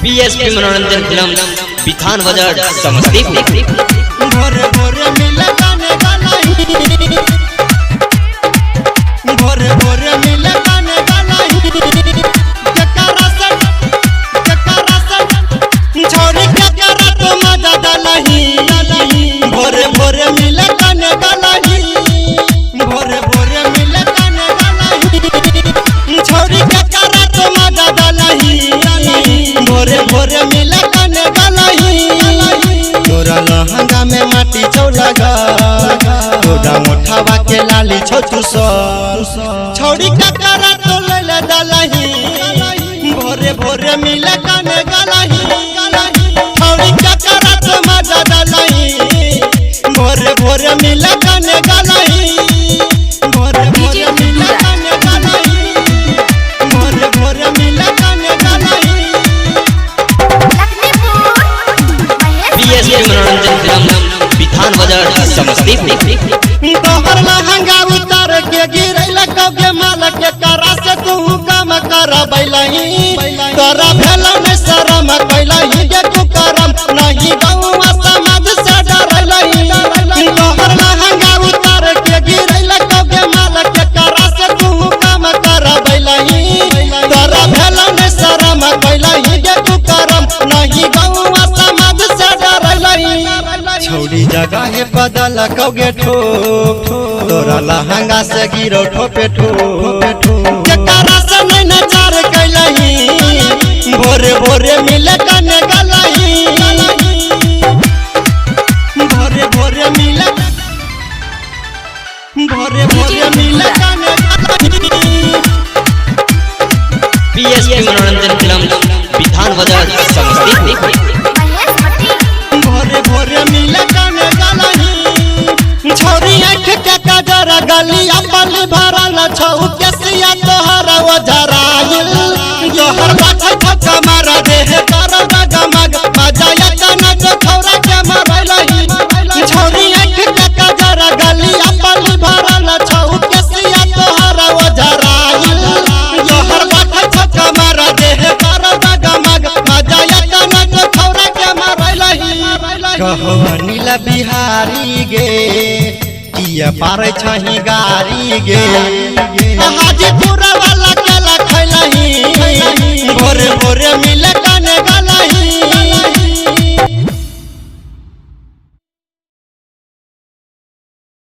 BSP मनोरंजन film Bithan बाजार समस्तीपुर। भोरे भोरे मिले गाने गाना भोरे भोरे मिले गाने गाना छोरी ककरा तो मजा डालही भोरे भोरे मिले गाने गाना भोरे भोरे मिले गाने गाना छोरी ककरा तो मजा डालही भोरे भोरे मिले गाने गाना तोरा लहंगा में माटी चौलगा तोरा मोठावा के लाली छोटू छोड़ी ककरा तो ले डालही भोरे भोरे मिले गाने गालही छोड़ी ककरा तो मजा डालही भोरे भोरे मिले गाने गालही भोरे भोरे मिले गाने गालही भोरे भोरे मिले गाने गालही बीएसपी मनोरंजन फिल्म बिथान बाजार समस्तीपुर। तोहर लहंगा उतार के गिरैला कबे माल के करा से तू काम करबैलही तोरा भेला में शरम कैलही गे तू करम नहीं गौवा समाज से डरलही तोहर लहंगा उतार के गिरैला कबे माल के करा से तू काम करबैलही तोरा भेला में शरम कैलही गे तू करम नहीं गौवा समाज से डरलही छोड़ी जगह बदल कौगे ठोक तोरा लहंगा से गिरो ठोपे ठोक ककरा से नहीं नचार कैलही भोरे भोरे मिले गाने गालही भोरे भोरे मिले भोरे भोरे मिले गाने गालही बीएसपी मनोरंजन फिल्म बिथान बाजार समस्तीपुर। भोरे भोरे मिले गाने गालही छोरी आँख के कजर गलिया पल भरल छौ केसिया तोहर ओझराइल तोहर बाछै छक्का मार देह कर डगमग मजा यतना जो छौरा के मरलही छोरी आँख के कजर गलिया पल भरल छौ केसिया तोहर ओझराइल तोहर बाछै छक्का मार देह कर डगमग मजा यतना जो छौरा के मरलही कहो नीला बिहारी गे किया पारे छही गारी गे हाजीपुर वाला केला खैलही भोरे भोरे मिले